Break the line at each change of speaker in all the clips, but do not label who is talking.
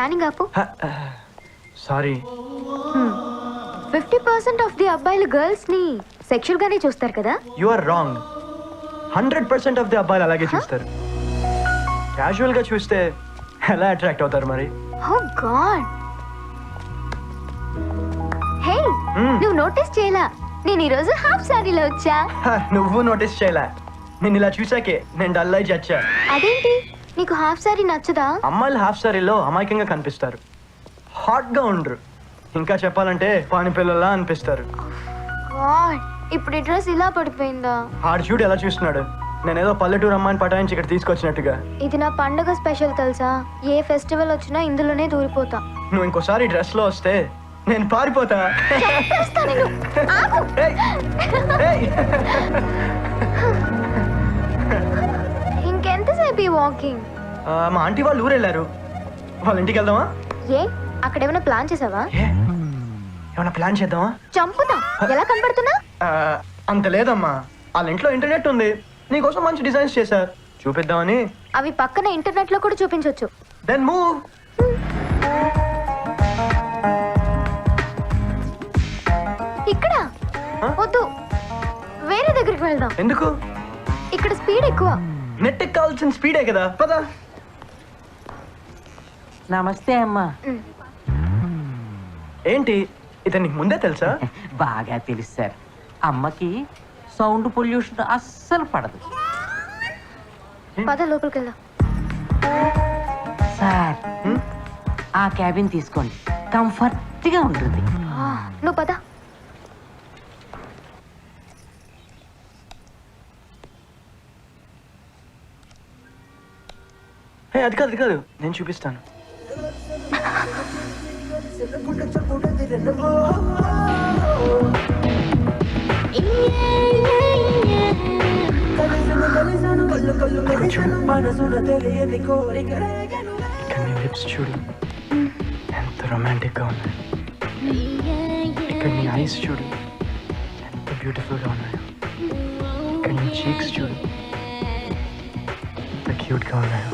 Fanning ఆపు.
Sorry.
50% of the అబ్బాయిలు girls ని సెక్షువల్ గానే చూస్తారు కదా.
You are wrong. 100% of the అబ్బాయిలు అలాగే చూస్తారు. క్యాజువల్ గా చూస్తే ఎలా అట్రాక్ట్ అవుతారు మరి?
ఓ గాడ్. హే, నువ్వు నోటీస్ చేయలా నేను ఈ రోజు హాఫ్ సారీలో వచ్చా?
నువ్వు నోటీస్ చేయలే. నేను ఇలా చూసాకే నేను డల్ అయి చచ్చా.
అదేంటి నీకు హాఫ్ సారీ నచ్చదా?
అమ్మాయిలు హాఫ్ సారీలో అమాయకంగా కనిపిస్తారు, హాట్ గా ఉండరు. ఇంకా చెప్పాలంటే పాని పిల్లలా అనిపిస్తారు.
గాడ్, ఇప్పుడు ఈ డ్రెస్ ఇలా పడిపోయిందా?
ఆడు చూడు ఎలా చూస్తున్నాడు. నేనేదో పల్లెటూరు అమ్మాయిని పటాయించి ఇక్కడ తీసుకొచ్చినట్టుగా.
ఇది నా పండగ స్పెషల్ తెలుసా? ఏ ఫెస్టివల్ వచ్చినా ఇందులోనే దూరిపోతా.
నువ్వు ఇంకోసారి డ్రెస్ లో వస్తే నేను పారిపోతా. ఏయ్, ఏయ్.
ఇంకెంతసేపు ఈ వాకింగ్?
మా ఆంటీ వాళ్ళు ఊరు వెళ్ళారు, వాళ్ళ ఇంటికి వెళ్దామా?
ఏ అక్కడ ఏమైనా ప్లాన్ చేసావా?
ఏమన్నా ప్లాన్ చేద్దామా?
చంపుతా. ఎలా కనబడుతున్నా?
అంత లేదమ్మా, వాళ్ళ ఇంట్లో ఇంటర్నెట్ ఉంది, నీకోసం మంచి డిజైన్స్ చేశారు, చూపిద్దామని.
అవి పక్కన ఇంటర్నెట్ లో కూడా చూపించవచ్చు.
Then move.
ఇక్కడ వద్దు, వేరే దగ్గరికి వెళ్దాం.
ఎందుకు?
ఇక్కడ స్పీడ్ ఎక్కువ.
నెట్ కావాల్సిన స్పీడే కదా, పదా.
నమస్తే అమ్మా.
ఏంటి ఇతను నీకు ముందే తెలుసా?
బాగా తెలుసు సార్. అమ్మకి సౌండ్ పొల్యూషన్ అస్సలు పడదు
పద లోపలికి వెళ్దాం.
సార్ ఆ క్యాబిన్ తీసుకోండి, కంఫర్ట్ గా ఉంటుంది.
నువ్వు పద.
అది కాదు, అది కాదు, నేను చూపిస్తాను. చూడు ఎంత రొమాంటిక్ గా ఉన్నాయి. ఇక్కడ నీ ఐస్ చూడు ఎంత బ్యూటిఫుల్ గా ఉన్నాయో. ఇక్కడ నీ చీక్స్ చూడు ఎంత క్యూట్ గా ఉన్నాయో.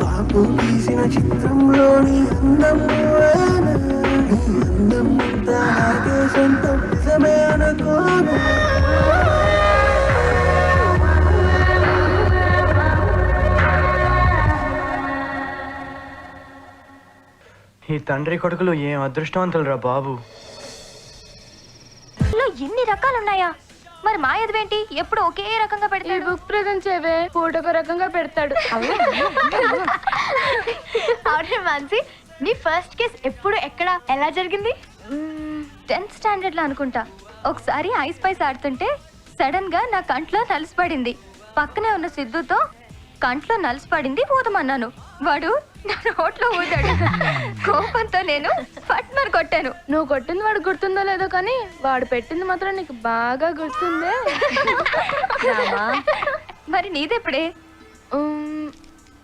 బాబు గీసిన చిత్రంలోని అందం అలాగే సొంతం నిజమే అనుకోను.
ఈ తండ్రి కొడుకులు ఏం అదృష్టవంతులు రా బాబు.
ఎన్ని రకాలున్నాయా? మరి మా ఎదువేంటి ఎప్పుడు ఒకే రకంగా పెడతాడు?
బుక్ ప్రెజెంట్ చేయవే, ఫోటో ఒక రకంగా పెడతాడు.
అవును మాన్సి, నీ ఫస్ట్ కేస్ ఎప్పుడు ఎక్కడ ఎలా జరిగింది?
10th స్టాండర్డ్ లో అనుకుంటా. ఒకసారి ఐస్ పైస్ ఆడుతుంటే సడన్ గా నా కంట్లో నలిసిపడింది. పక్కనే ఉన్న సిద్ధుతో కంట్లో నలిసిపడింది ఊదమన్నాను. వాడు నా నోట్లో ఊదాడు. కోపంతో నేను ఫట్మర్ కొట్టాను.
నువ్వు కొట్టింది వాడు గుర్తుందో లేదో కానీ వాడు పెట్టింది మాత్రం నీకు బాగా గుర్తుందే.
మరి నీదెప్పుడే?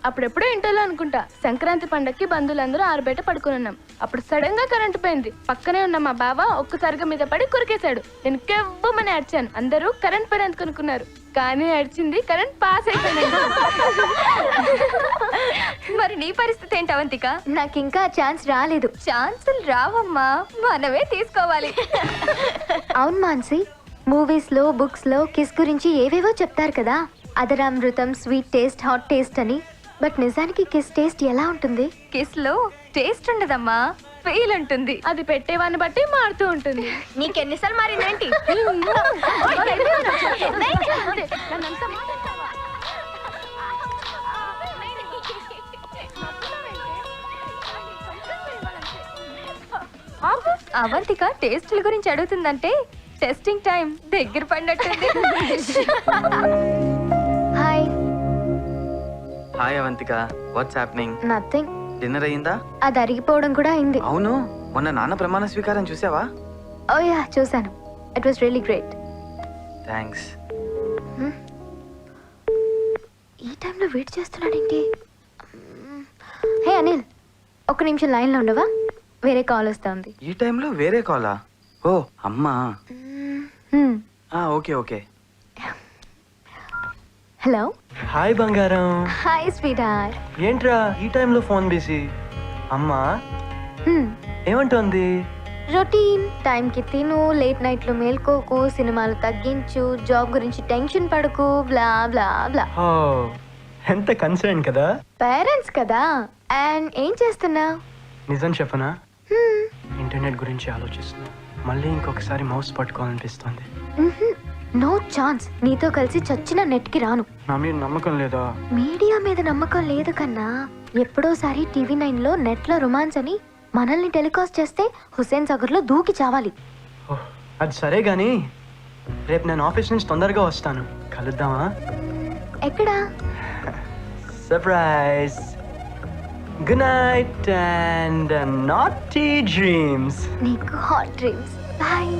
అప్పుడెప్పుడో ఇంటర్లో అనుకుంటా. సంక్రాంతి పండక్కి బంధువులందరూ ఆరుబయట పడుకున్నాం. అప్పుడు సడన్ గా కరెంట్ పోయింది. పక్కనే ఉన్న మా బావ ఒక్కసారిగా మీద పడి కురికేశాడు. నేను కెవ్వమని అడిచాను. అందరూ కరెంట్ పోయిన అనుకున్నారు, కానీ అడిచింది కరెంట్ పాస్ అయిపోయింది.
మరి నీ పరిస్థితి ఏంటి అవంతిక?
నాకు ఇంకా ఛాన్స్ రాలేదు.
ఛాన్సులు రావమ్మా, మనమే తీసుకోవాలి.
అవును మాన్సి, మూవీస్ లో బుక్స్ లో కిస్ గురించి ఏవేవో చెప్తారు కదా, అదరామృతం, స్వీట్ టేస్ట్, హాట్ టేస్ట్ అని. బట్ నిజానికి కిస్ టేస్ట్ ఎలా ఉంటుంది?
కిస్ లో టేస్ట్ ఉండదమ్మా, ఫీల్ ఉంటుంది.
అది పెట్టేవాన్ని బట్టి మారుతూ ఉంటుంది.
నీకెన్నిసార్లు మారిందేంటి?
అవంతిక టేస్ట్ల గురించి అడుగుతుందంటే టెస్టింగ్ టైం దగ్గర పడినట్టుంది.
Hi.
Hi Avantika, what's happening?
Nothing.
Dinner అయ్యిందా?
అది అరిగిపోవడం కూడా అయింది.
అవును, మొన్న నాన్న ప్రమాణ స్వీకారం చూసావా?
ఓ యా, చూసాను. It was really great.
Thanks.
ఈ టైంలో వెయిట్ చేస్తున్నాడేంటి? హే అనిల్, ఒక్క నిమిషం లైన్లో ఉండవా? వేరే కాల్ వస్తుంది.
ఈ టైంలో వేరే కాలా? ఓ అమ్మా. Okay okay.
హలో.
హాయ్ బంగారం.
Hi sweet heart.
ఏంట్రా ఈ టైంలో ఫోన్ బిజీ? అమ్మా ఏమంటోంది?
రొటీన్. టైంకి తిను, లేట్ నైట్లు మేల్కోకు, సినిమాలు తగ్గించు, జాబ్ గురించి టెన్షన్ పడకు, బ్లా బ్లా బ్లా.
ఓ ఎంత కన్సర్న్ కదా.
పేరెంట్స్ కదా. అండ్ ఏం చేస్తున్నావు?
నిజం చెప్పనా, ఇంటర్నెట్ గురించి ఆలోచిస్తున్నా. మళ్ళీ ఇంకొకసారి మౌస్ పట్టుకోవాలనిపిస్తుంది.
No chance. నీతో కలిసి చచ్చిన నెట్కి రాను.
నా మీద నమ్మకం లేదా?
మీడియా మీద నమ్మకం లేదు కన్నా. ఎప్పుడోసారి TV9లో నెట్లో రొమాన్స్ అని మనల్ని టెలికాస్ట్ చేస్తే హుస్సేన్ సాగర్లో దూకి చావాలి.
ఓహ్, అది సరే గానీ రేపు నేను ఆఫీస్ నుంచి తొందరగా వస్తాను. కలుద్దామా?
ఎక్కడా?
Surprise. Good night and naughty dreams.
నీకు హాట్ డ్రీమ్స్. బాయ్.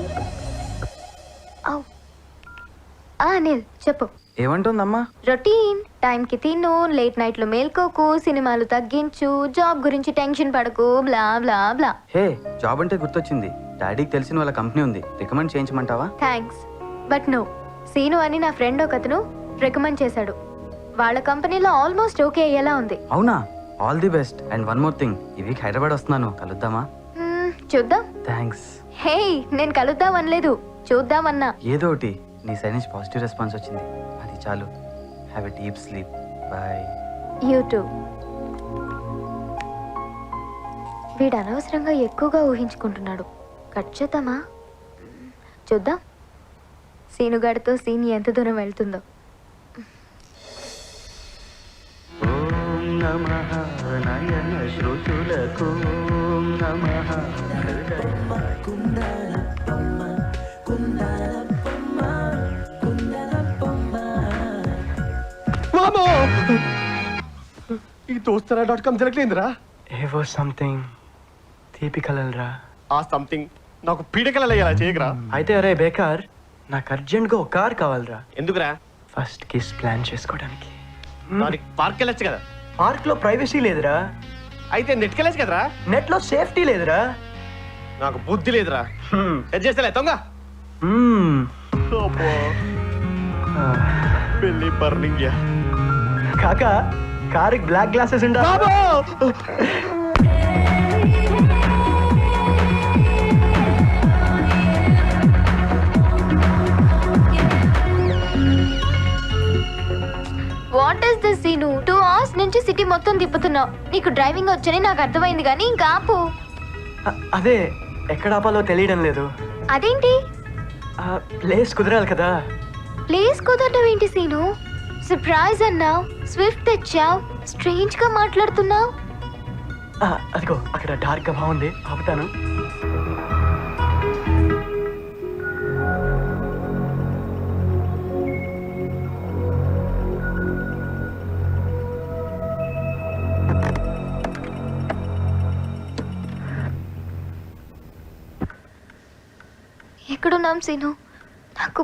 అనిల్ చెప్పు.
ఏమంటుందమ్మా?
రొటీన్. టైంకి తిను, లేట్ నైట్లు మేల్కోకు, సినిమాలు తగ్గించు, జాబ్ గురించి టెన్షన్ పడకు, బ్లా బ్లా బ్లా.
హే, జాబ్ అంటే గుర్తొచ్చింది. డాడీకి తెలిసిన వాళ్ళ కంపెనీ ఉంది, రికమెండ్ చేయించమంటావా?
Thanks but no. సీను అని నా ఫ్రెండ్ ఒకతను రికమెండ్ చేశాడు. వాళ్ళ కంపెనీలో ఆల్మోస్ట్ ఓకే అయ్యేలా ఉంది.
అవునా? All the best. And one more thing, ఈ వీక్ హైదరాబాద్ వస్తున్నాను, కలుద్దామా?
చూద్దాం.
థ్యాంక్స్.
హే, నేను కలుద్దాం అనలేదు, చూద్దామన్నా.
ఏదో ఒకటి, నీ సైడ్ నుంచి పాజిటివ్ రెస్పాన్స్ వచ్చింది, అది చాలు. Have a deep sleep. Bye.
You too. వీడు అనవసరంగా ఎక్కువగా ఊహించుకుంటున్నాడు. కట్ చేద్దామా? చూద్దాం సీనుగాడితో సీన్ ఎంత దూరం వెళ్తుందో.
ఓం నమః నయన శ్రుతులకు నమః.
ఈ దోస్తరా.com జరగలేదురా.
ఏవో సంథింగ్ తీపి కలలరా.
ఆ సంథింగ్ నాకు పీడకలలు అయ్యేలా చేయకరా.
అయితే అరే బేకార్, నాకు అర్జెంట్గా ఒక కార్ కావాలరా.
ఎందుకురా?
ఫస్ట్ కిస్ ప్లాన్ చేసుకోవడానికి.
దానికి పార్క్ వెళ్ళొచ్చు కదా.
పార్క్ లో ప్రైవసీ లేదురా.
అయితే నెట్కి వెళ్ళొచ్చు కదరా.
నెట్ లో సేఫ్టీ లేదురా.
నాకు బుద్ధి లేదురా. ఎడ్ చేస్తలే తొంగ. పెళ్లి బర్నింగ్.
కాకా, కారుకి బ్లాక్ గ్లాసెస్ ఉండా.
What is this scene? 2 hours నుంచి సిటీ మొత్తం తిప్పుతున్నావు. నీకు డ్రైవింగ్ వచ్చని నాకు అర్థమైంది, కానీ ఇంకా ఆపు.
అదే ఎక్కడ ఆపాలో తెలియడం లేదు.
అదేంటి?
ప్లేస్ కుదరాలి కదా.
ప్లేస్ కుదరటం ఏంటి సీను? సర్ప్రైజ్ అన్నావు, స్విఫ్ట్ తెచ్చావు, స్ట్రేంజ్ గా మాట్లాడుతున్నావు.
అదిగో అక్కడ డార్క్ గా బాగుంది, ఆపుతాను.
ఎక్కడున్నాం సీను? నాకు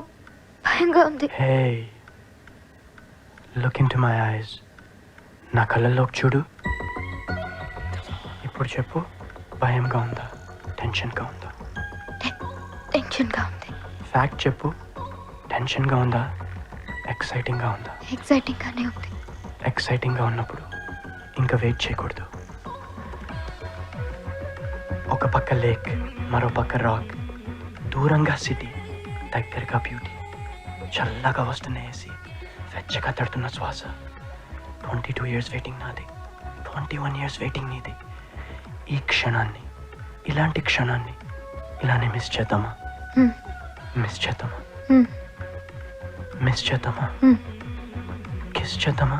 భయంగా ఉంది.
Hey, look into my eyes. నా కళ్ళల్లోకి చూడు. ఇప్పుడు చెప్పు, భయంగా ఉందా, టెన్షన్గా ఉందా?
టెన్షన్గా ఉంది.
ఫ్యాక్ట్ చెప్పు, టెన్షన్గా ఉందా, ఎక్సైటింగ్గా ఉందా?
ఎక్సైటింగ్గానే ఉంది.
ఎక్సైటింగ్గా ఉన్నప్పుడు ఇంకా వెయిట్ చేయకూడదు. ఒక పక్క లేక్, మరో పక్క రాక్, దూరంగా సిటీ, దగ్గరగా బ్యూటీ, చల్లగా వస్తున్న ఏసీ, వెచ్చగా తడుతున్న శ్వాస. 22 years వెయిటింగ్ నాది, 21 years వెయిటింగ్ నీది. ఈ క్షణాన్ని, ఇలాంటి క్షణాన్ని ఇలానే మిస్ చేద్దామా? మిస్ చేద్దామా? మిస్ చేద్దామా? కిస్ చేద్దామా?